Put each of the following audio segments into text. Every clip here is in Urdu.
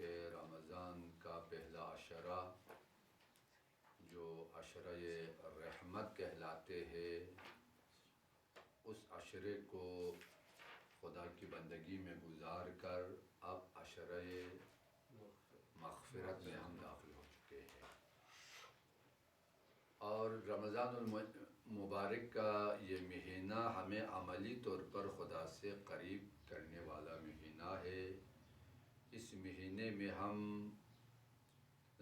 کہ رمضان کا پہلا عشرہ جو عشرہ رحمت کہلاتے ہیں، اس عشرے کو خدا کی بندگی میں گزار کر اب عشرہ مغفرت میں ہم داخل ہو چکے ہیں، اور رمضان المبارک کا یہ مہینہ ہمیں عملی طور پر خدا سے قریب کرنے والا مہینہ ہے۔ اس مہینے میں ہم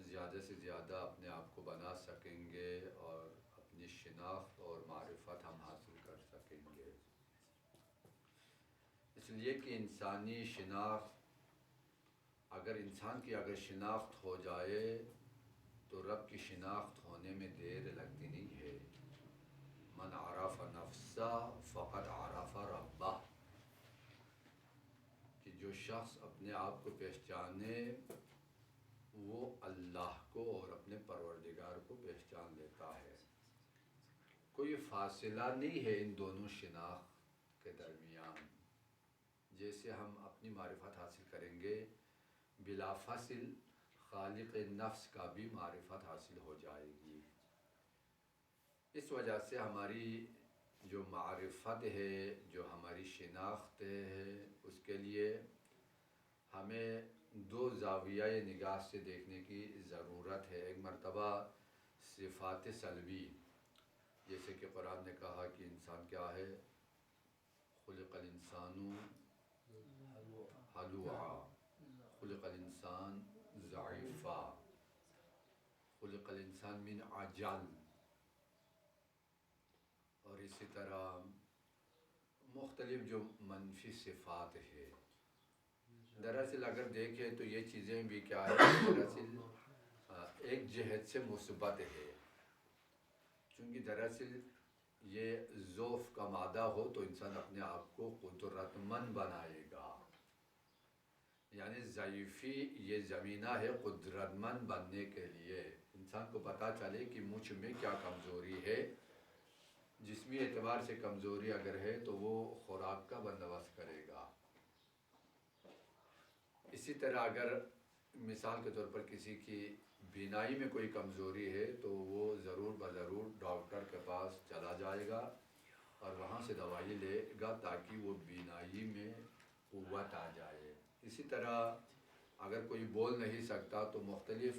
زیادہ سے زیادہ اپنے آپ کو بنا سکیں گے اور اپنی شناخت اور معرفت ہم حاصل کر سکیں گے، اس لیے کہ انسانی شناخت اگر شناخت ہو جائے تو رب کی شناخت ہونے میں دیر لگتی نہیں ہے۔ من عرف نفسہ فقط عرف ربہ، کہ جو شخص اپنے آپ کو پہچانے وہ اللہ کو اور اپنے پروردگار کو پہچان لیتا ہے۔ کوئی فاصلہ نہیں ہے ان دونوں شناخت کے درمیان۔ جیسے ہم اپنی معرفت حاصل کریں گے، بلا فاصل خالق نفس کا بھی معرفت حاصل ہو جائے گی۔ اس وجہ سے ہماری جو معرفت ہے، جو ہماری شناخت ہے، اس کے لیے ہمیں دو زاویہ نگاہ سے دیکھنے کی ضرورت ہے۔ ایک مرتبہ صفات سلبی، جیسے کہ قرآن نے کہا کہ انسان کیا ہے، خلق الانسان ہلوعا، خلق الانسان ضعیفا، خلق الانسان من عجل، اور اسی طرح مختلف جو منفی صفات ہے۔ دراصل اگر دیکھیں تو یہ چیزیں بھی کیا ہے، دراصل ایک جہت سے مثبت ہے، چونکہ دراصل یہ ضعف کا مادہ ہو تو انسان اپنے آپ کو قدرت مند بنائے گا، یعنی ضعیفی یہ زمینہ ہے قدرت مند بننے کے لیے۔ انسان کو پتہ چلے کہ مجھ میں کیا کمزوری ہے، جسمی اعتبار سے کمزوری اگر ہے تو وہ خوراک کا بندوبست کرے گا۔ اسی طرح اگر مثال کے طور پر کسی کی بینائی میں کوئی کمزوری ہے تو وہ ضرور بضرور ڈاکٹر کے پاس چلا جائے گا اور وہاں سے دوائی لے گا تاکہ وہ بینائی میں قوت آ جائے۔ اسی طرح اگر کوئی بول نہیں سکتا تو مختلف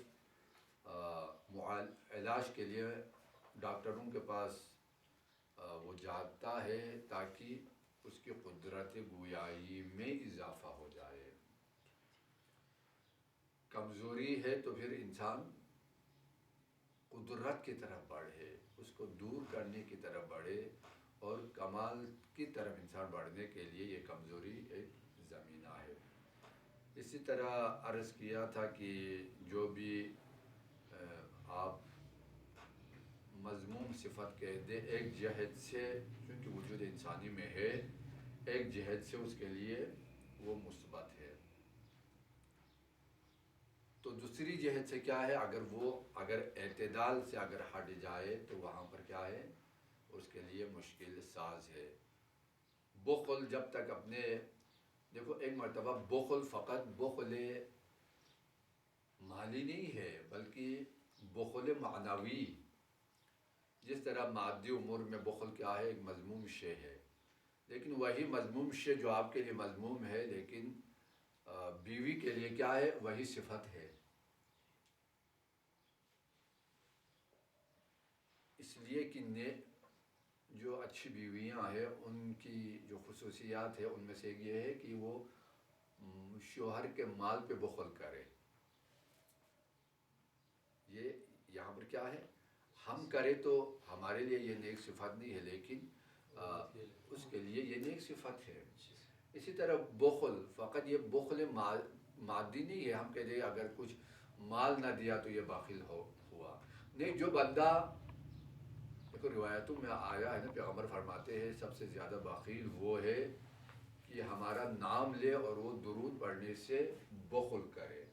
علاج کے لیے ڈاکٹروں کے پاس وہ جاتا ہے تاکہ اس کی قدرت گویائی میں اضافہ ہو جائے۔ کمزوری ہے تو پھر انسان قدرت کی طرف بڑھے، اس کو دور کرنے کی طرف بڑھے، اور کمال کی طرف انسان بڑھنے کے لیے یہ کمزوری ایک زمینہ ہے۔ اسی طرح عرض کیا تھا کہ جو بھی آپ مذموم صفت کہہ دیں، ایک جہت سے چونکہ وجود انسانی میں ہے، ایک جہت سے اس کے لیے وہ مثبت ہے، تو دوسری جہت سے کیا ہے، اگر اعتدال سے اگر ہٹ جائے تو وہاں پر کیا ہے، اس کے لیے مشکل ساز ہے۔ بخل جب تک اپنے دیکھو، ایک مرتبہ بخل فقط بخل مالی نہیں ہے بلکہ بخل معنوی۔ جس طرح مادی امور میں بخل کیا ہے، ایک مذموم شے ہے، لیکن وہی مذموم شے جو آپ کے لیے مذموم ہے لیکن بیوی کے لیے کیا ہے، وہی صفت ہے۔ اس لیے کہ جو اچھی بیویاں ہیں ان کی جو خصوصیات ہے ان میں سے ایک یہ ہے کہ وہ شوہر کے مال پہ بخل کرے۔ یہ یہاں پر کیا ہے، ہم کرے تو ہمارے لیے یہ نیک صفت نہیں ہے لیکن اس کے لیے یہ نیک صفت ہے۔ اسی طرح بخل فقط یہ بخل مادی نہیں ہے، ہم کہتے ہیں اگر کچھ مال نہ دیا تو یہ بخیل ہوا نہیں۔ جو بندہ دیکھو روایتوں میں آیا ہے نا، پیغمبر فرماتے ہیں سب سے زیادہ بخیل وہ ہے کہ ہمارا نام لے اور وہ درود پڑھنے سے بخل کرے۔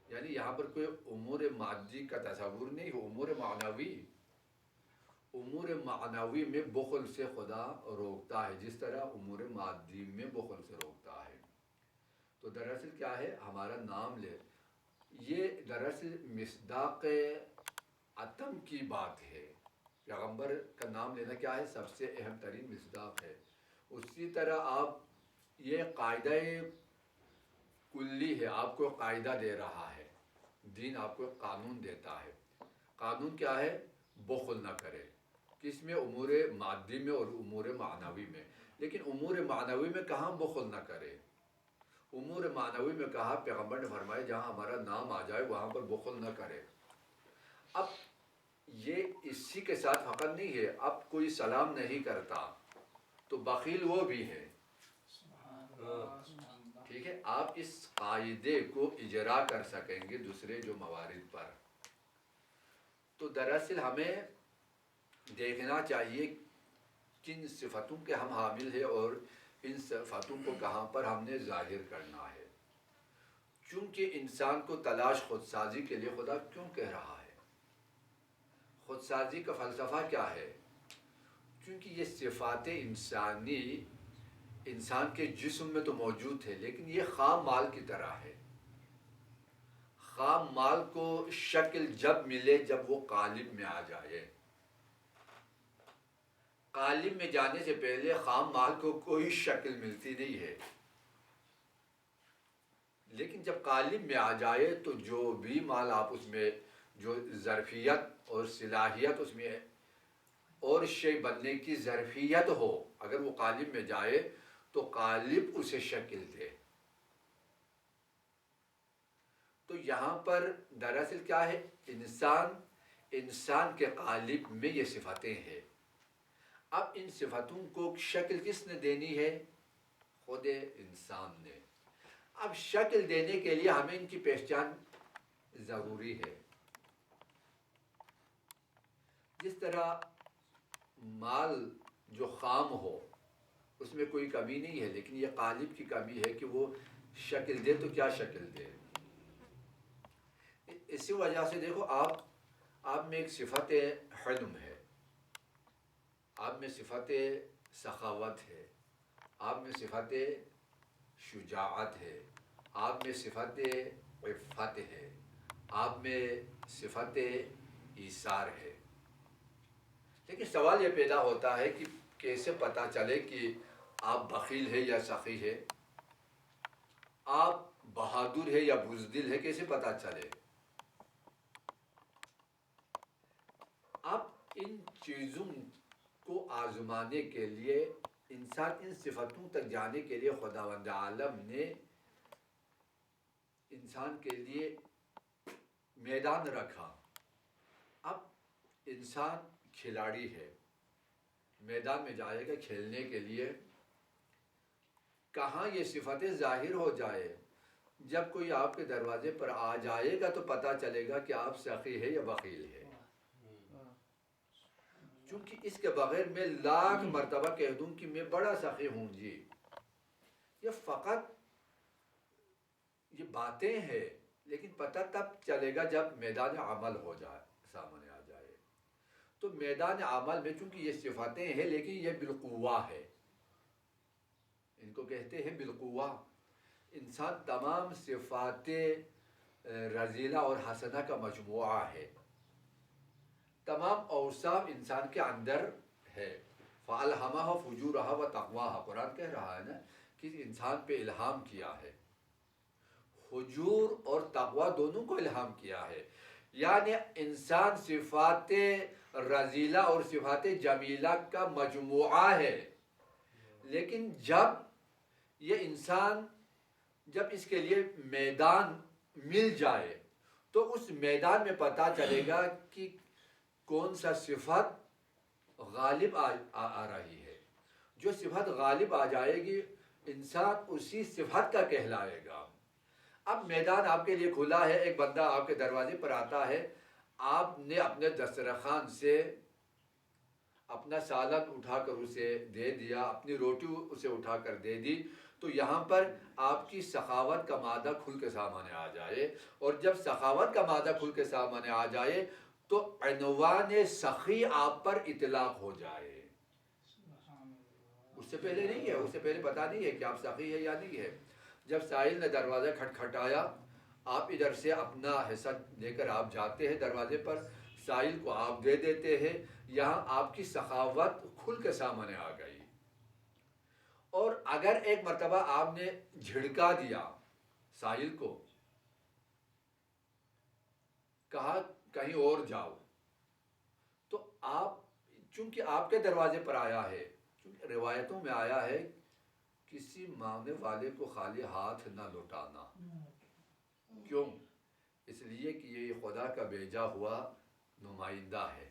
یعنی یہاں پر کوئی امور مادی کا تصور نہیں، امور معنوی، امور معنوی میں بخل سے خدا روکتا ہے جس طرح امور مادی میں بخل سے روکتا ہے۔ تو دراصل کیا ہے ہمارا نام لے، یہ دراصل مصداق عتم کی بات ہے. پیغمبر کا نام لینا کیا ہے، سب سے اہم ترین مصداق ہے. اسی طرح آپ یہ قاعدہ کلی ہے، آپ کو قاعدہ دے رہا ہے، دین آپ کو قانون دیتا ہے. قانون کیا ہے، بخل نہ کرے. کس میں، امور مادی میں اور امور معنوی میں. لیکن امور معنوی میں کہاں بخل نہ کرے. امور معنوی میں کہا پیغمبر نے فرمایا جہاں ہمارا نام آ جائے وہاں پر بخل نہ کرے. اب یہ اسی کے ساتھ فقط نہیں ہے، اب کوئی سلام نہیں کرتا تو بخیل وہ بھی ہے. ٹھیک ہے، آپ اس قاعدے کو اجرا کر سکیں گے دوسرے جو موارد پر. تو دراصل ہمیں دیکھنا چاہیے کن صفتوں کے ہم حامل ہیں اور ان صفتوں کو کہاں پر ہم نے ظاہر کرنا ہے. چونکہ انسان کو تلاش خود سازی کے لیے خدا کیوں کہہ رہا ہے؟ خود سازی کا فلسفہ کیا ہے؟ کیونکہ یہ صفات انسانی انسان کے جسم میں تو موجود ہے، لیکن یہ خام مال کی طرح ہے. خام مال کو شکل جب ملے جب وہ قالب میں آ جائے. قالب میں جانے سے پہلے خام مال کو کوئی شکل ملتی نہیں ہے. لیکن جب قالب میں آ جائے تو جو بھی مال آپ اس میں، جو ظرفیت اور صلاحیت اس میں اور شے بننے کی ظرفیت ہو، اگر وہ قالب میں جائے تو قالب اسے شکل دے. تو یہاں پر دراصل کیا ہے، انسان کے قالب میں یہ صفتیں ہیں. اب ان صفتوں کو شکل کس نے دینی ہے؟ خود انسان نے. اب شکل دینے کے لیے ہمیں ان کی پہچان ضروری ہے. جس طرح مال جو خام ہو اس میں کوئی کمی نہیں ہے، لیکن یہ قالب کی کمی ہے کہ وہ شکل دے. تو کیا شکل دے؟ اسی وجہ سے دیکھو آپ میں ایک صفت حلم ہے، آپ میں صفت سخاوت ہے، آپ میں صفت شجاعت ہے، آپ میں صفت عفت ہے، آپ میں صفت ایثار ہے. لیکن سوال یہ پیدا ہوتا ہے کہ کیسے پتہ چلے کہ آپ بخیل ہے یا سخی ہے، آپ بہادر ہے یا بزدل ہے، کیسے پتہ چلے؟ اب ان چیزوں کو آزمانے کے لیے انسان ان صفتوں تک جانے کے لیے خداوند عالم نے انسان کے لیے میدان رکھا. اب انسان کھلاڑی ہے، میدان میں جائے گا کھیلنے کے لیے. کہاں یہ صفتیں ظاہر ہو جائے؟ جب کوئی آپ کے دروازے پر آ جائے گا تو پتہ چلے گا کہ آپ سخی ہے یا بخیل ہے. چونکہ اس کے بغیر میں لاکھ مرتبہ کہہ دوں کہ میں بڑا سخی ہوں جی، یہ فقط یہ باتیں ہیں، لیکن پتہ تب چلے گا جب میدان عمل ہو جائے، سامنے آ جائے. تو میدان عمل میں چونکہ یہ صفاتیں ہیں لیکن یہ بالقوہ ہے، ان کو کہتے ہیں بالقوہ. انسان تمام صفات رذیلہ اور حسنہ کا مجموعہ ہے. تمام اوصاف انسان کے اندر ہے. فَأَلْهَمَهَا فُجُورَهَا وَتَقْوَاهَا، قرآن کہہ رہا ہے نا کہ انسان پہ الہام کیا ہے، فجور اور تقوی دونوں کو الہام کیا ہے. یعنی انسان صفات رذیلہ اور صفات جمیلہ کا مجموعہ ہے. لیکن جب یہ انسان، جب اس کے لیے میدان مل جائے تو اس میدان میں پتہ چلے گا کہ کون سا صفت غالب آ رہی ہے. جو صفت غالب آ جائے گی انسان اسی صفت کا کہلائے گا. اب میدان آپ کے لیے کھلا ہے، ایک بندہ آپ کے دروازے پر آتا ہے، آپ نے اپنے دسترخوان سے اپنا سالن اٹھا کر اسے دے دیا، اپنی روٹی اسے اٹھا کر دے دی، تو یہاں پر آپ کی سخاوت کا مادہ کھل کے سامنے آ جائے. اور جب سخاوت کا مادہ کھل کے سامنے آ جائے تو عنوان سخی آپ پر اطلاق ہو جائے. اس سے پہلے نہیں ہے، اس سے پہلے پتہ نہیں ہے کہ آپ سخی ہے یا نہیں ہے. جب سائل نے دروازہ کھٹکھٹایا، آپ ادھر سے اپنا حصہ لے کر آپ جاتے ہیں دروازے پر، سائل کو آپ دے دیتے ہیں، یہاں آپ کی سخاوت کھل کے سامنے آ گئی۔ اور اگر ایک مرتبہ آپ نے جھڑکا دیا سائل کو، کہا کہیں اور جاؤ، تو آپ چونکہ آپ کے دروازے پر آیا ہے، چونکہ روایتوں میں آیا ہے کسی مانگنے والے کو خالی ہاتھ نہ لوٹانا۔ کیوں؟ اس لیے کہ یہ خدا کا بھیجا ہوا نمائندہ ہے،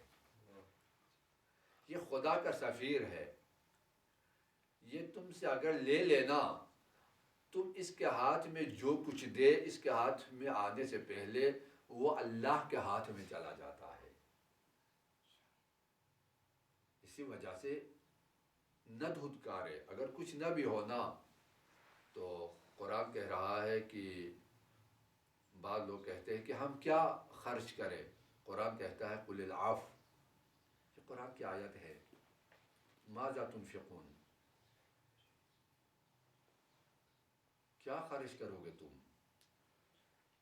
یہ خدا کا سفیر ہے، یہ تم سے اگر لے لینا، تم اس کے ہاتھ میں جو کچھ دے، اس کے ہاتھ میں آنے سے پہلے وہ اللہ کے ہاتھ میں چلا جاتا ہے۔ اسی وجہ سے نہ دھتکارے، اگر کچھ نہ بھی ہونا تو قرآن کہہ رہا ہے کہ بعض لوگ کہتے ہیں کہ ہم کیا خرچ کریں، قرآن کہتا ہے قل العفو، یہ قرآن کی آیت ہے، ماذا تنفقون، کیا خرچ کرو گے تم؟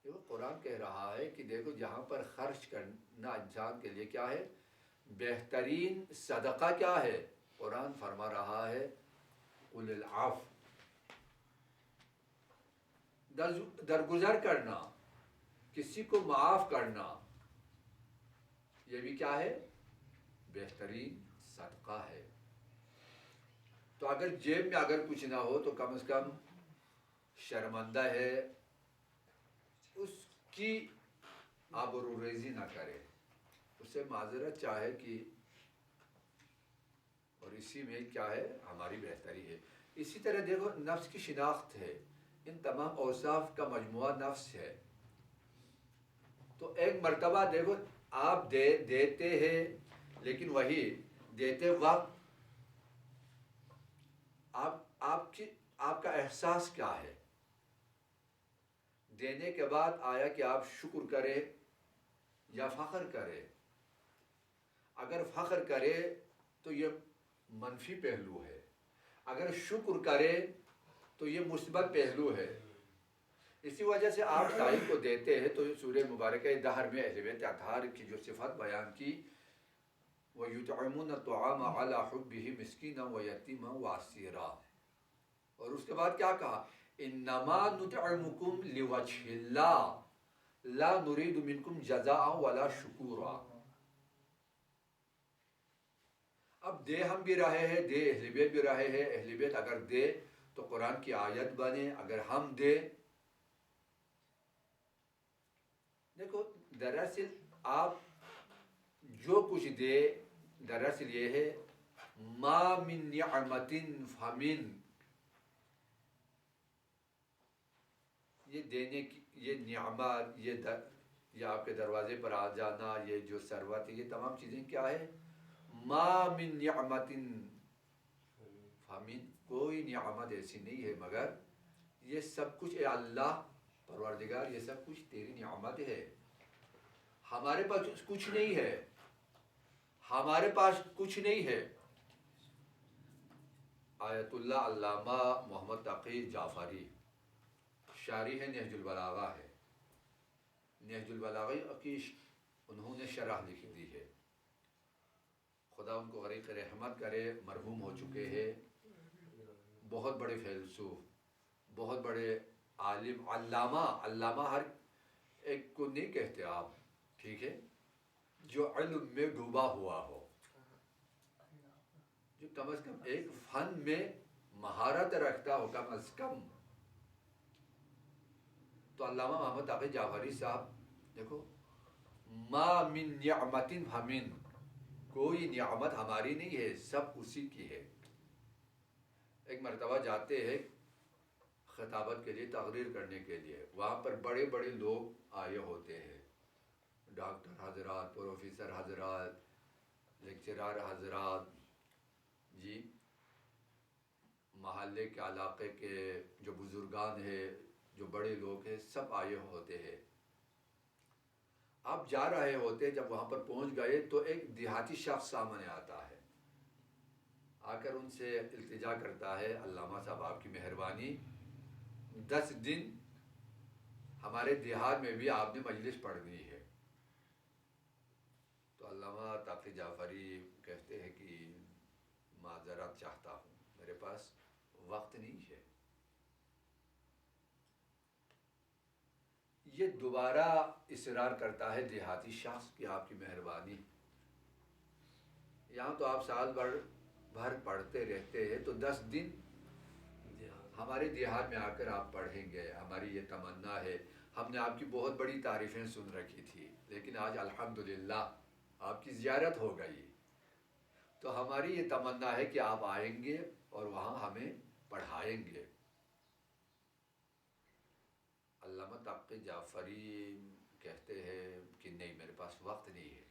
دیکھو قرآن کہہ رہا ہے کہ دیکھو جہاں پر خرچ کرنا انسان کے لیے کیا ہے، بہترین صدقہ کیا ہے، قرآن فرما رہا ہے قل العفو، درگزر کرنا، کسی کو معاف کرنا، یہ بھی کیا ہے، بہترین صدقہ ہے۔ تو اگر جیب میں اگر کچھ نہ ہو تو کم از کم شرمندہ ہے، اس کی آبروریزی نہ کرے، اس سے معذرت چاہے کہ، اور اسی میں کیا ہے ہماری بہتری ہے۔ اسی طرح دیکھو نفس کی شناخت ہے، ان تمام اوصاف کا مجموعہ نفس ہے۔ تو ایک مرتبہ دیکھو آپ دیتے ہیں، لیکن وہی دیتے وقت آپ کا احساس کیا ہے؟ دینے کے بعد آیا کہ آپ شکر کرے یا فخر کرے؟ اگر فخر کرے تو یہ منفی پہلو ہے، اگر شکر کرے تو یہ مثبت پہلو ہے۔ اسی وجہ سے آپ سائل کو دیتے ہیں تو سورہ مبارکہ دہر میں اہل بیت اطہار کی جو صفت بیان کی، وَيُطْعِمُونَ الطَّعَامَ عَلَى حُبِّهِ مِسْكِينًا وَيَتِيمًا وَأَسِيرًا، اور اس کے بعد کیا کہا، إِنَّمَا نُطْعِمُكُمْ لِوَجْهِ اللَّهِ لَا نُرِيدُ مِنْكُمْ جَزَاءً وَلَا شُكُورًا۔ اب دے ہم بھی رہے ہیں، دے اہل بیت بھی رہے ہیں، اہل بیت اگر دے تو قرآن کی آیت بنے، اگر ہم دے، دیکھو دراصل آپ جو کچھ دے دراصل یہ ہے ما من نعمت فمن، یہ دینے کی یہ نعمت، یہ آپ کے دروازے پر آ جانا، یہ جو ثروت، یہ تمام چیزیں کیا ہے، ما من نعمت فمن، کوئی نعمت ایسی نہیں ہے مگر یہ سب کچھ اے اللہ پروردگار، یہ سب کچھ تیری نعمت ہے، ہمارے پاس کچھ نہیں ہے، ہمارے پاس کچھ نہیں ہے۔ آیت اللہ علامہ محمد تقی جعفری شارح نہج البلاغہ ہے، نہج البلاغہ کی انہوں نے شرح لکھ دی ہے، خدا ان کو غریق رحمت کرے، مرحوم ہو چکے ہیں، بہت بڑے فیلسوف، بہت بڑے عالم، علامہ ہر ایک کو نہیں کہتے آپ، ٹھیک ہے، جو علم میں ڈوبا ہوا ہو، جو کم از کم ایک فن میں مہارت رکھتا ہو کم از کم۔ تو علامہ محمد تقی جعفری صاحب دیکھو، ما من نعمت فمن، کوئی نعمت ہماری نہیں ہے، سب اسی کی ہے۔ ایک مرتبہ جاتے ہیں خطابت کے لیے، تقریر کرنے کے لیے، وہاں پر بڑے بڑے لوگ آئے ہوتے ہیں، ڈاکٹر حضرات، پروفیسر حضرات، لیکچرار حضرات، جی محلے کے علاقے کے جو بزرگان ہیں، جو بڑے لوگ ہیں، سب آئے ہوتے ہیں۔ آپ جا رہے ہوتے، جب وہاں پر پہنچ گئے تو ایک دیہاتی شخص سامنے آتا ہے، آ کر ان سے التجا کرتا ہے، علامہ صاحب آپ کی مہربانی، 10 دن ہمارے دیہات میں بھی آپ نے مجلس پڑھنی ہے. تو علامہ تقی جعفری کہتے ہیں کہ معذرت چاہتا ہوں، میرے پاس وقت نہیں ہے. یہ دوبارہ اصرار کرتا ہے دیہاتی شخص کی آپ کی مہربانی. یہاں تو آپ سال بھر پڑھتے رہتے ہیں، تو 10 دن ہمارے دیہات میں آ کر آپ پڑھیں گے. ہماری یہ تمنا ہے. ہم نے آپ کی بہت بڑی تعریفیں سن رکھی تھی، لیکن آج الحمدللہ آپ کی زیارت ہو گئی. تو ہماری یہ تمنا ہے کہ آپ آئیں گے اور وہاں ہمیں پڑھائیں گے. علامہ تقی جعفری کہتے ہیں کہ نہیں، میرے پاس وقت نہیں ہے،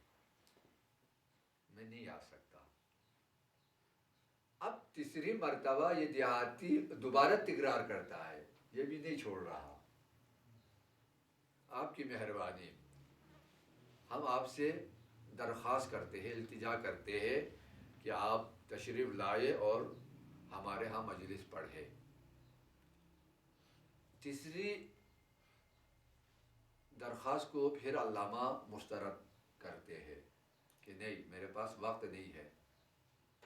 میں نہیں آ سکتا. اب تیسری مرتبہ یہ دیہاتی دوبارہ تکرار کرتا ہے، یہ بھی نہیں چھوڑ رہا. آپ کی مہربانی، ہم آپ سے درخواست کرتے ہیں، التجا کرتے ہیں کہ آپ تشریف لائے اور ہمارے ہاں مجلس پڑھے. تیسری درخواست کو پھر علامہ مسترد کرتے ہیں کہ نہیں، میرے پاس وقت نہیں ہے.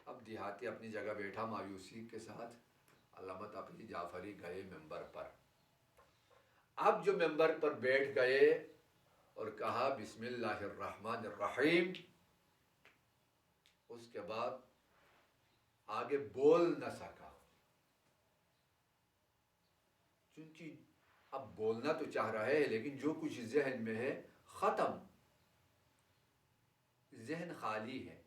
اب دیہاتی اپنی جگہ بیٹھا مایوسی کے ساتھ. علامہ تقی جعفری گئے ممبر پر. اب جو ممبر پر بیٹھ گئے اور کہا بسم اللہ الرحمن الرحیم، اس کے بعد آگے بول نہ سکا. چونکہ اب بولنا تو چاہ رہا ہے، لیکن جو کچھ ذہن میں ہے ختم، ذہن خالی ہے.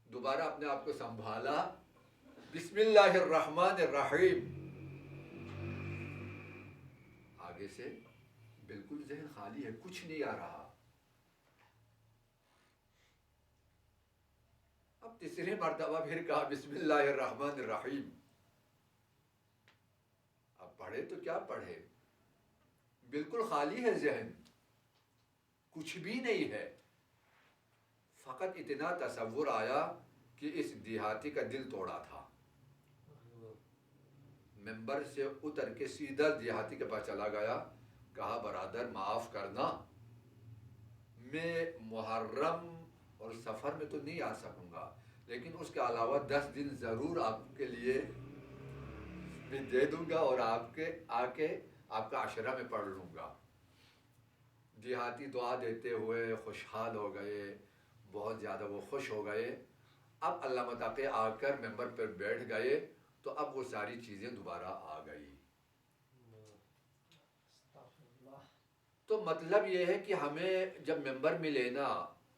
دوبارہ اپنے آپ کو سنبھالا، بسم اللہ الرحمن الرحیم. آگے سے بالکل ذہن خالی ہے، کچھ نہیں آ رہا. اب تیسری مرتبہ پھر کہا بسم اللہ الرحمن الرحیم. اب پڑھے تو کیا پڑھے، بالکل خالی ہے ذہن، کچھ بھی نہیں ہے. فقط اتنا تصور آیا کہ اس دیہاتی کا دل توڑا تھا. ممبر سے اتر کے سیدھا دیہاتی کے پاس چلا گیا. کہا برادر معاف کرنا، میں محرم اور سفر میں تو نہیں آ سکوں گا، لیکن اس کے علاوہ 10 دن ضرور آپ کے لیے میں دے دوں گا اور آپ کے آ کے آپ کا عشرہ میں پڑھ لوں گا. دیہاتی دعا دیتے ہوئے خوشحال ہو گئے، بہت زیادہ وہ خوش ہو گئے. اب علامہ تقی آ کر ممبر پر بیٹھ گئے تو اب وہ ساری چیزیں دوبارہ آ گئی. تو مطلب یہ ہے کہ ہمیں جب ممبر ملے نا،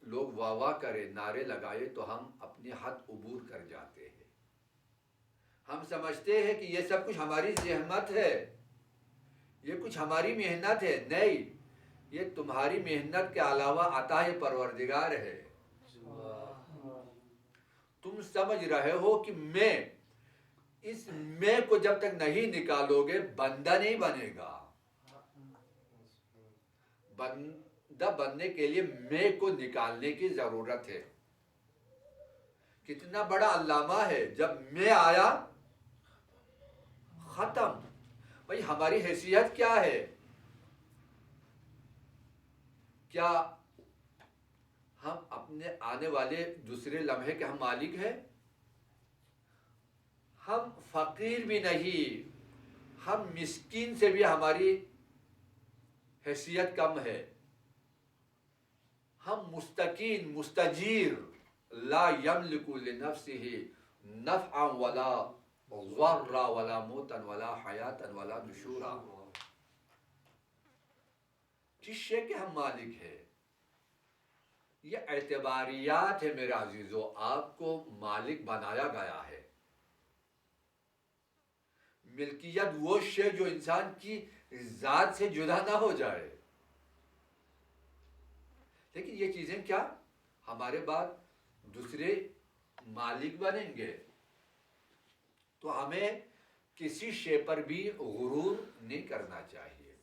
لوگ واہ واہ کرے، نعرے لگائے، تو ہم اپنی حد عبور کر جاتے ہیں. ہم سمجھتے ہیں کہ یہ سب کچھ ہماری زحمت ہے، یہ کچھ ہماری محنت ہے. نہیں، یہ تمہاری محنت کے علاوہ عطا پروردگار ہے. تم سمجھ رہے ہو کہ میں، اس میں کو جب تک نہیں نکالو گے بندہ نہیں بنے گا. بندہ بننے کے لیے میں کو نکالنے کی ضرورت ہے. کتنا بڑا علامہ ہے، جب میں آیا ختم. بھائی ہماری حیثیت کیا ہے؟ کیا ہم اپنے آنے والے دوسرے لمحے کے ہم مالک ہیں؟ ہم فقیر بھی نہیں، ہم مسکین سے بھی ہماری حیثیت کم ہے. ہم مستقین، مستجیر، لا یملک لنفسه نفعا ولا ضرا ولا موتا ولا حیاتا ولا نشورا. کس شے کے ہم مالک ہیں؟ یہ اعتباریات ہے میرے عزیزو. آپ کو مالک بنایا گیا ہے. ملکیت وہ شے جو انسان کی ذات سے جدا نہ ہو جائے. لیکن یہ چیزیں کیا ہمارے بعد دوسرے مالک بنیں گے. تو ہمیں کسی شے پر بھی غرور نہیں کرنا چاہیے.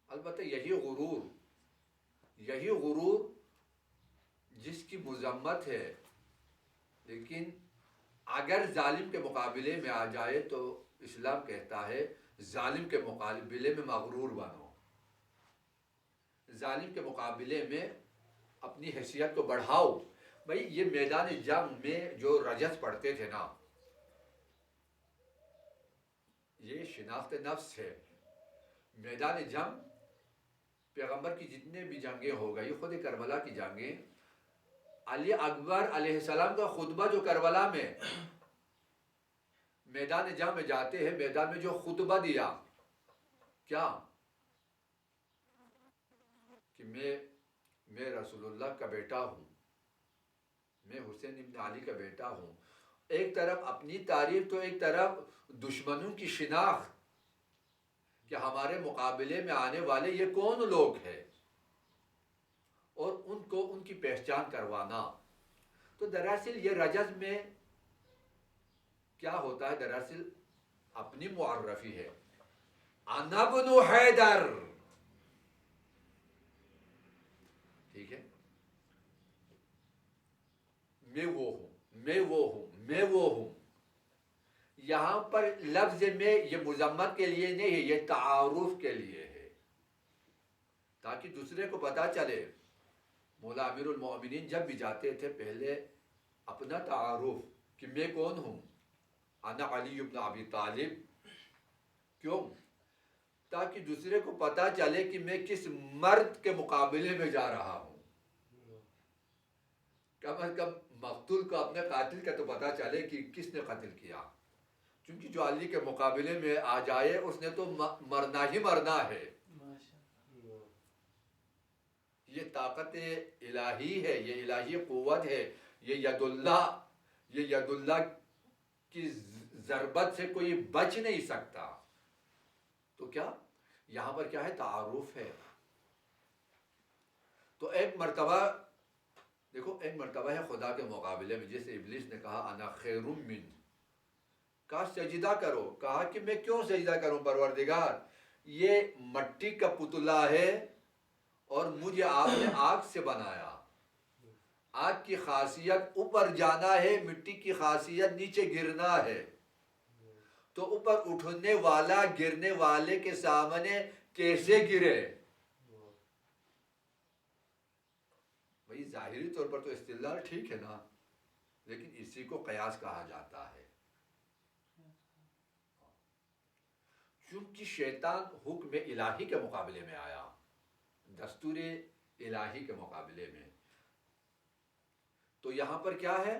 البتہ یہی غرور جس کی مذمت ہے، لیکن اگر ظالم کے مقابلے میں آ جائے تو اسلام کہتا ہے ظالم کے مقابلے میں مغرور بنو، ظالم کے مقابلے میں اپنی حیثیت کو بڑھاؤ. بھائی یہ میدان جنگ میں جو رجز پڑھتے تھے نا، یہ شناخت نفس ہے. میدان جنگ پیغمبر کی جتنے بھی جنگیں ہو گئی، خود کربلا کی جنگیں، علی اکبر علیہ السلام کا خطبہ جو کربلا میں میدان جنگ میں جاتے ہیں، میدان میں جو خطبہ دیا کیا کہ میں رسول اللہ کا بیٹا ہوں، میں حسین ابن علی کا بیٹا ہوں. ایک طرف اپنی تعریف تو ایک طرف دشمنوں کی شناخت کہ ہمارے مقابلے میں آنے والے یہ کون لوگ ہیں، اور ان کو ان کی پہچان کروانا. تو دراصل یہ رجز میں کیا ہوتا ہے؟ دراصل اپنی معرفی ہے. انا ابن حیدر، ٹھیک ہے، میں وہ ہوں، میں وہ ہوں، میں وہ ہوں. یہاں پر لفظ میں یہ مذمت کے لیے نہیں ہے، یہ تعارف کے لیے ہے، تاکہ دوسرے کو پتا چلے. مولا امیر المومنین جب بھی جاتے تھے پہلے اپنا تعارف کہ میں کون ہوں، انا علی ابن ابی طالب. کیوں؟ تاکہ دوسرے کو پتا چلے کہ میں کس مرد کے مقابلے میں جا رہا ہوں. کم از کم مقتول کو اپنے قاتل کا تو پتا چلے کہ کس نے قتل کیا. چونکہ جو علی کے مقابلے میں آ جائے اس نے تو مرنا ہی مرنا ہے. یہ طاقت الہی ہے، یہ الہی قوت ہے، یہ ید اللہ کی ضربت سے کوئی بچ نہیں سکتا. تو کیا یہاں پر کیا ہے؟ تعارف ہے. تو ایک مرتبہ دیکھو، ایک مرتبہ ہے خدا کے مقابلے میں، جیسے ابلیس نے کہا انا خیر من، کہا سجدہ کرو. کہا کہ میں کیوں سجدہ کروں پروردگار، یہ مٹی کا پتلا ہے اور مجھے آپ نے آگ سے بنایا. آگ کی خاصیت اوپر جانا ہے، مٹی کی خاصیت نیچے گرنا ہے. تو اوپر اٹھنے والا گرنے والے کے سامنے کیسے گرے؟ بھئی ظاہری طور پر تو استدلال ٹھیک ہے نا، لیکن اسی کو قیاس کہا جاتا ہے. چونکہ شیطان حکم الہی کے مقابلے میں آیا، دستور الہی کے مقابلے میں، تو یہاں پر کیا ہے؟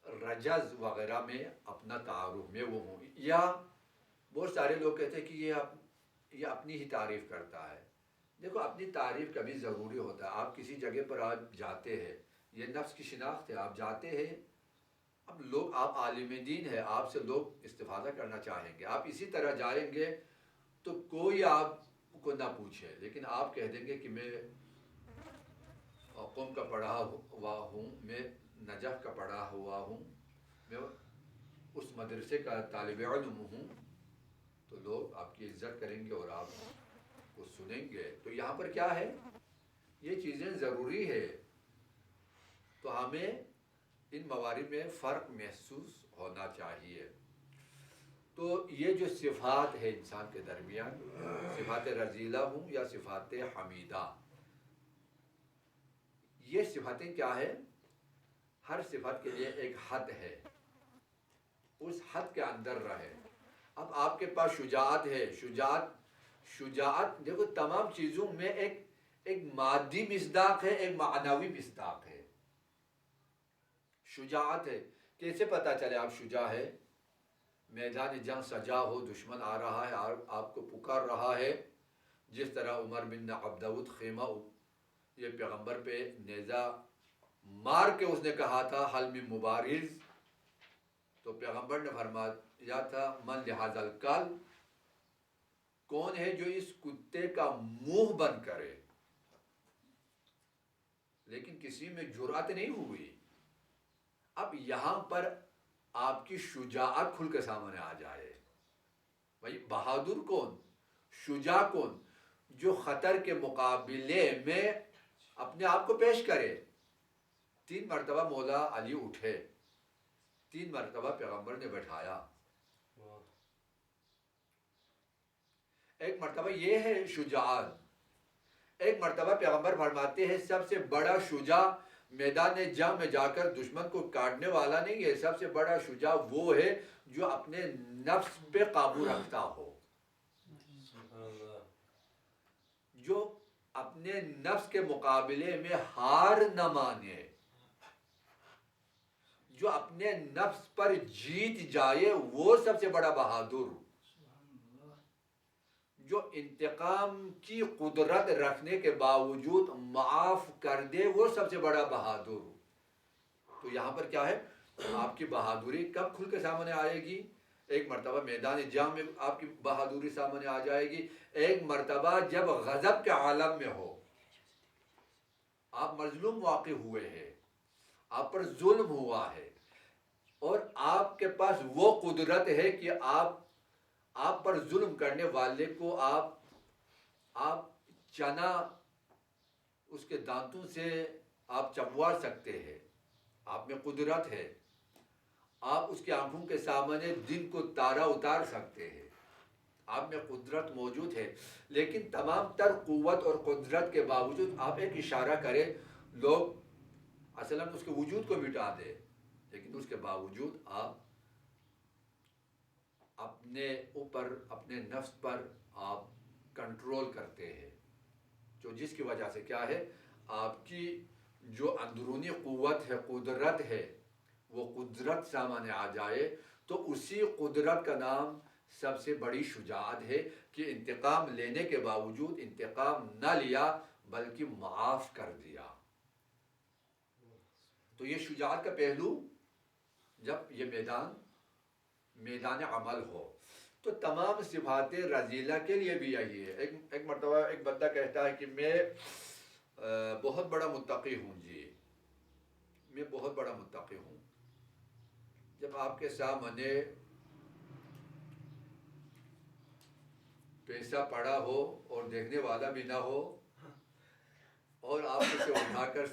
رجز وغیرہ میں اپنا تعارف میں وہ ہوں. یا بہت سارے لوگ کہتے ہیں کہ یہ اپنی ہی تعریف کرتا ہے. دیکھو اپنی تعریف کبھی ضروری ہوتا ہے. آپ کسی جگہ پر آپ جاتے ہیں، یہ نفس کی شناخت ہے، آپ جاتے ہیں، اب لوگ، آپ عالم دین ہے، آپ سے لوگ استفادہ کرنا چاہیں گے، آپ اسی طرح جائیں گے تو کوئی آپ کو نہ پوچھے، لیکن آپ کہہ دیں گے کہ میں قوم کا پڑھا ہوا ہوں، میں نجف کا پڑھا ہوا ہوں، میں اس مدرسے کا طالب علم ہوں، تو لوگ آپ کی عزت کریں گے اور آپ کو سنیں گے. تو یہاں پر کیا ہے؟ یہ چیزیں ضروری ہے. تو ہمیں ان موارد میں فرق محسوس ہونا چاہیے. تو یہ جو صفات ہے انسان کے درمیان، صفات رذیلہ ہوں یا صفات حمیدہ، یہ صفتیں کیا ہے؟ ہر صفت کے لیے ایک حد ہے، اس حد کے اندر رہے. اب آپ کے پاس شجاعت ہے، شجاعت دیکھو تمام چیزوں میں ایک مادی مصداق ہے، ایک معنوی مصداق ہے. شجاعت ہے، کیسے پتا چلے آپ شجاع ہے؟ میدان جنگ سجا ہو، دشمن آ رہا ہے، آپ کو پکار رہا ہے، جس طرح عمر بن عبدود خیمہ یہ پیغمبر پہ نیزہ مار کے اس نے کہا تھا حل من مبارز، تو پیغمبر نے فرمایا تھا من لہذا الکلب، کون ہے جو اس کتے کا منہ بند کرے؟ لیکن کسی میں جرأت نہیں ہوئی. اب یہاں پر آپ کی شجاعت کھل کے سامنے آ جائے. بھائی بہادر کون، شجاع کون؟ جو خطر کے مقابلے میں اپنے آپ کو پیش کرے. 3 مرتبہ مولا علی اٹھے، 3 مرتبہ پیغمبر نے بٹھایا. ایک مرتبہ یہ ہے شجاعت. ایک مرتبہ پیغمبر فرماتے ہیں سب سے بڑا شجاع میدان جنگ میں جا کر دشمن کو کاٹنے والا نہیں ہے، سب سے بڑا شجاع وہ ہے جو اپنے نفس پہ قابو رکھتا ہو، جو اپنے نفس کے مقابلے میں ہار نہ مانے، جو اپنے نفس پر جیت جائے، وہ سب سے بڑا بہادر. جو انتقام کی قدرت رکھنے کے باوجود معاف کر دے، وہ سب سے بڑا بہادر. تو یہاں پر کیا ہے، آپ کی بہادری کب کھل کے سامنے آئے گی؟ ایک مرتبہ میدان جنگ میں آپ کی بہادری سامنے آ جائے گی. ایک مرتبہ جب غضب کے عالم میں ہو، آپ مظلوم واقع ہوئے ہیں، آپ پر ظلم ہوا ہے، اور آپ کے پاس وہ قدرت ہے کہ آپ پر ظلم کرنے والے کو آپ چنا اس کے دانتوں سے آپ چبوا سکتے ہیں، آپ میں قدرت ہے. آپ اس کی آنکھوں کے سامنے دن کو تارا اتار سکتے ہیں، آپ میں قدرت موجود ہے. لیکن تمام تر قوت اور قدرت کے باوجود آپ ایک اشارہ کریں، لوگ اصلاً اس کے وجود کو مٹا دے، لیکن اس کے باوجود آپ اپنے اوپر، اپنے نفس پر آپ کنٹرول کرتے ہیں. جو جس کی وجہ سے کیا ہے، آپ کی جو اندرونی قوت ہے، قدرت ہے، وہ قدرت سامنے آ جائے تو اسی قدرت کا نام سب سے بڑی شجاعت ہے کہ انتقام لینے کے باوجود انتقام نہ لیا بلکہ معاف کر دیا. تو یہ شجاعت کا پہلو جب یہ میدان عمل ہو تو تمام صفات رذیلہ کے لیے بھی یہی ہے. ایک مرتبہ ایک بندہ کہتا ہے کہ میں بہت بڑا متقی ہوں جی، میں بہت بڑا متقی ہوں. جب آپ کے سامنے پیسہ پڑا ہو اور دیکھنے والا بھی نہ ہو اور آپ اسے اٹھا کر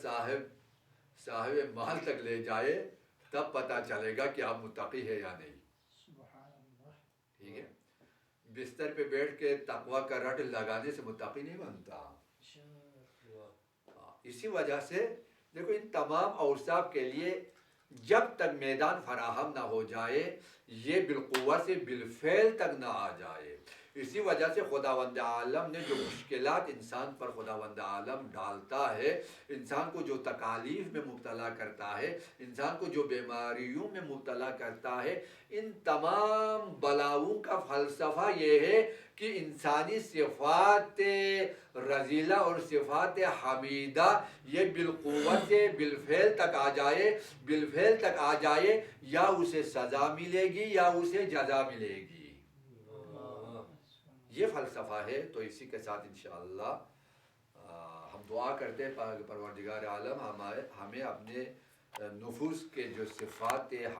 صاحب مال تک لے جائے، تب پتہ چلے گا کہ آپ متقی ہے یا نہیں. ٹھیک ہے، بستر پہ بیٹھ کے تقویٰ کا رٹ لگانے سے متقی نہیں بنتا. اسی وجہ سے دیکھو ان تمام اوصاف کے لیے جب تک میدان فراہم نہ ہو جائے، یہ بالقوت سے بالفعل تک نہ آ جائے. اسی وجہ سے خداوند عالم نے جو مشکلات انسان پر خداوند عالم ڈالتا ہے، انسان کو جو تکالیف میں مبتلا کرتا ہے، انسان کو جو بیماریوں میں مبتلا کرتا ہے، ان تمام بلاؤں کا فلسفہ یہ ہے کہ انسانی صفات رذیلہ اور صفات حمیدہ یہ بالقوت سے بالفعل تک آ جائے، یا اسے سزا ملے گی یا اسے جزا ملے گی. یہ فلسفہ ہے. تو اسی کے ساتھ انشاءاللہ ہم دعا کرتے ہیں پروردگار عالم ہمیں اپنے نفوس کے جو صفات